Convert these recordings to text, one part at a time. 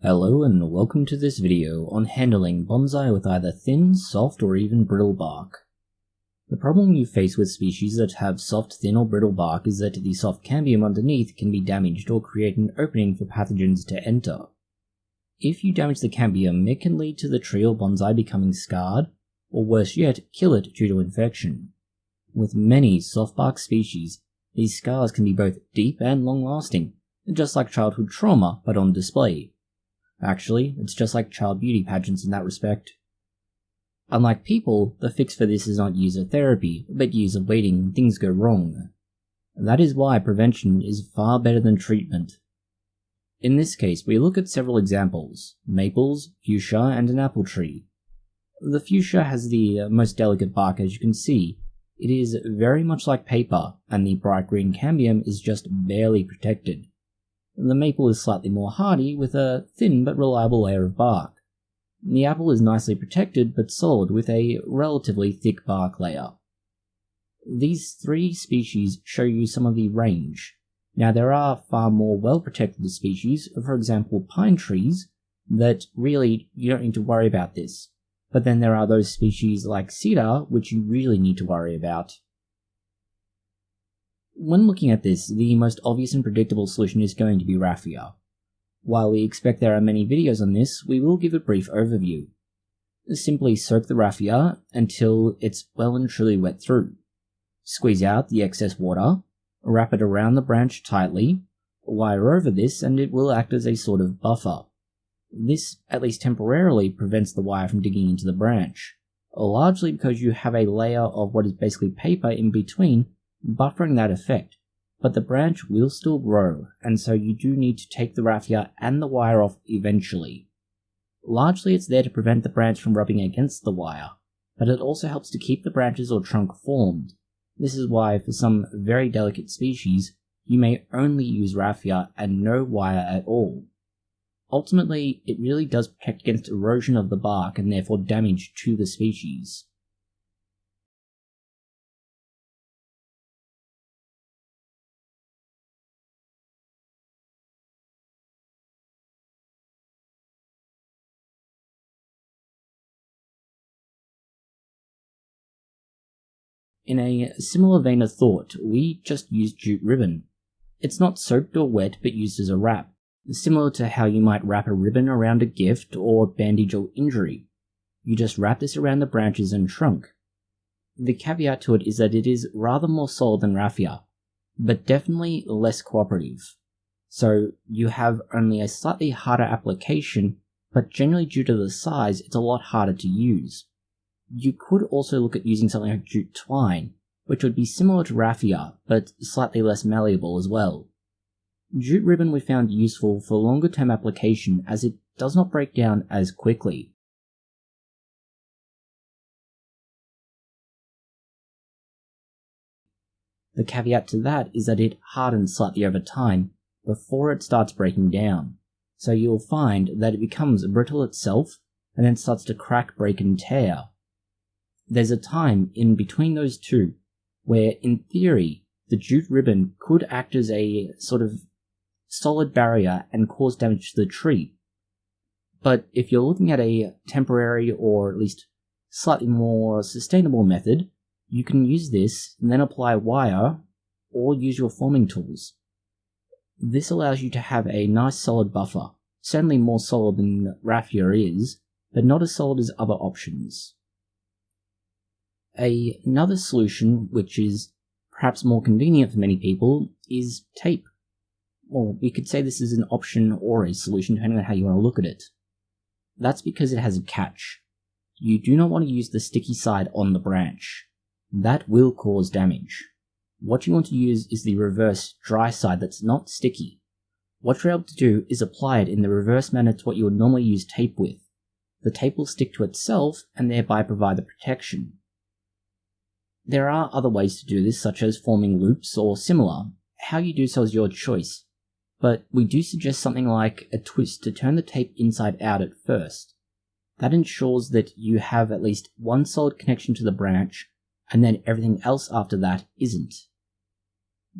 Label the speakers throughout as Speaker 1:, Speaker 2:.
Speaker 1: Hello and welcome to this video on handling bonsai with either thin, soft or even brittle bark. The problem you face with species that have soft, thin or brittle bark is that the soft cambium underneath can be damaged or create an opening for pathogens to enter. If you damage the cambium, it can lead to the tree or bonsai becoming scarred, or worse yet, kill it due to infection. With many soft bark species, these scars can be both deep and long-lasting, just like childhood trauma but on display. Actually, it's just like child beauty pageants in that respect. Unlike people, the fix for this is not user therapy, but user waiting when things go wrong. That is why prevention is far better than treatment. In this case, we look at several examples: maples, fuchsia, and an apple tree. The fuchsia has the most delicate bark, as you can see. It is very much like paper, and the bright green cambium is just barely protected. The maple is slightly more hardy, with a thin but reliable layer of bark. The apple is nicely protected but solid, with a relatively thick bark layer. These three species show you some of the range. Now there are far more well-protected species, for example pine trees, that really you don't need to worry about this. But then there are those species like cedar which you really need to worry about. When looking at this, the most obvious and predictable solution is going to be Raffia. While we expect there are many videos on this, we will give a brief overview. Simply soak the Raffia until it's well and truly wet through. Squeeze out the excess water, wrap it around the branch tightly, wire over this, and it will act as a sort of buffer. This, at least temporarily, prevents the wire from digging into the branch, largely because you have a layer of what is basically paper in between, buffering that effect, but the branch will still grow, and so you do need to take the raffia and the wire off eventually. Largely it's there to prevent the branch from rubbing against the wire, but it also helps to keep the branches or trunk formed. This is why for some very delicate species, you may only use raffia and no wire at all. Ultimately, it really does protect against erosion of the bark and therefore damage to the species. In a similar vein of thought, we just use jute ribbon. It's not soaked or wet but used as a wrap, similar to how you might wrap a ribbon around a gift or bandage or injury. You just wrap this around the branches and trunk. The caveat to it is that it is rather more solid than raffia, but definitely less cooperative. So you have only a slightly harder application, but generally due to the size, it's a lot harder to use. You could also look at using something like jute twine, which would be similar to raffia, but slightly less malleable as well. Jute ribbon we found useful for longer term application as it does not break down as quickly. The caveat to that is that it hardens slightly over time before it starts breaking down, so you'll find that it becomes brittle itself and then starts to crack, break and tear. There's a time in between those two where, in theory, the jute ribbon could act as a sort of solid barrier and cause damage to the tree. But if you're looking at a temporary or at least slightly more sustainable method, you can use this and then apply wire or use your forming tools. This allows you to have a nice solid buffer, certainly more solid than raffia is, but not as solid as other options. Another solution, which is perhaps more convenient for many people, is tape. Or we could say this is an option or a solution depending on how you want to look at it. That's because it has a catch. You do not want to use the sticky side on the branch. That will cause damage. What you want to use is the reverse dry side that's not sticky. What you're able to do is apply it in the reverse manner to what you would normally use tape with. The tape will stick to itself and thereby provide the protection. There are other ways to do this, such as forming loops or similar. How you do so is your choice, but we do suggest something like a twist to turn the tape inside out at first. That ensures that you have at least one solid connection to the branch, and then everything else after that isn't.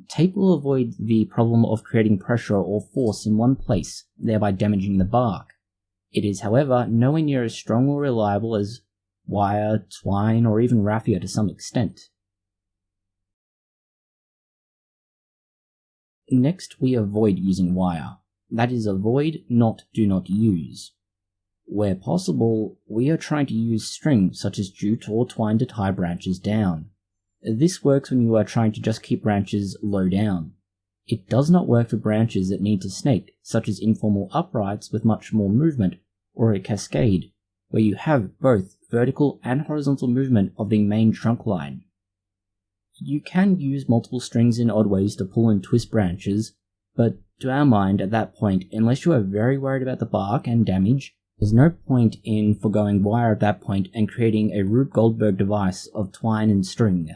Speaker 1: Tape will avoid the problem of creating pressure or force in one place, thereby damaging the bark. It is, however, nowhere near as strong or reliable as wire, twine, or even raffia to some extent. Next, we avoid using wire. That is, avoid, not do not use. Where possible, we are trying to use string such as jute or twine to tie branches down. This works when you are trying to just keep branches low down. It does not work for branches that need to snake, such as informal uprights with much more movement, or a cascade, where you have both vertical and horizontal movement of the main trunk line. You can use multiple strings in odd ways to pull and twist branches, but to our mind at that point, unless you are very worried about the bark and damage, there's no point in foregoing wire at that point and creating a Rube Goldberg device of twine and string.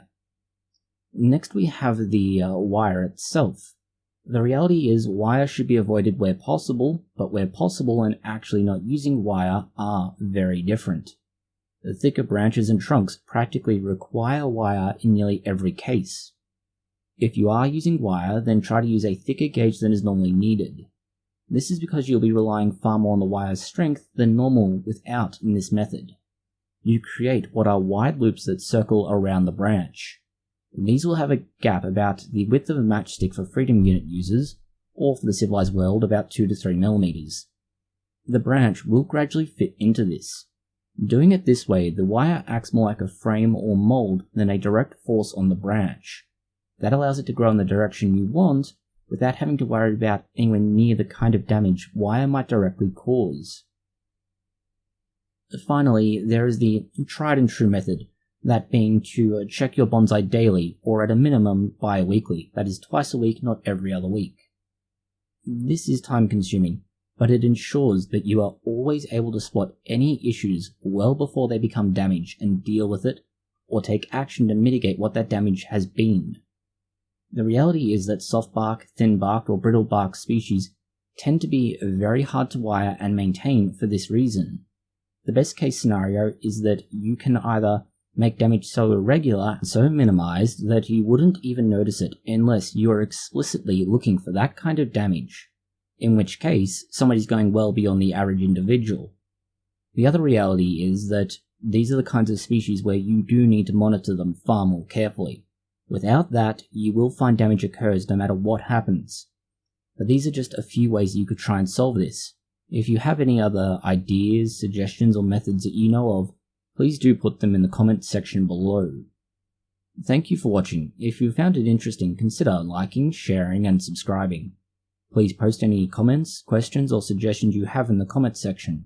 Speaker 1: Next we have the wire itself. The reality is wire should be avoided where possible, but where possible and actually not using wire are very different. The thicker branches and trunks practically require wire in nearly every case. If you are using wire, then try to use a thicker gauge than is normally needed. This is because you'll be relying far more on the wire's strength than normal without in this method. You create what are wide loops that circle around the branch. These will have a gap about the width of a matchstick for Freedom Unit users, or for the civilized world about 2 to 3 mm. The branch will gradually fit into this. Doing it this way, the wire acts more like a frame or mold than a direct force on the branch. That allows it to grow in the direction you want, without having to worry about anywhere near the kind of damage wire might directly cause. Finally, there is the tried and true method, that being to check your bonsai daily, or at a minimum bi-weekly, that is twice a week, not every other week. This is time consuming, but it ensures that you are always able to spot any issues well before they become damage and deal with it, or take action to mitigate what that damage has been. The reality is that soft bark, thin bark, or brittle bark species tend to be very hard to wire and maintain for this reason. The best case scenario is that you can either make damage so irregular and so minimized that you wouldn't even notice it unless you are explicitly looking for that kind of damage, in which case somebody's going well beyond the average individual. The other reality is that these are the kinds of species where you do need to monitor them far more carefully. Without that, you will find damage occurs no matter what happens. But these are just a few ways you could try and solve this. If you have any other ideas, suggestions, or methods that you know of, please do put them in the comments section below. Thank you for watching. If you found it interesting, consider liking, sharing, and subscribing. Please post any comments, questions, or suggestions you have in the comments section.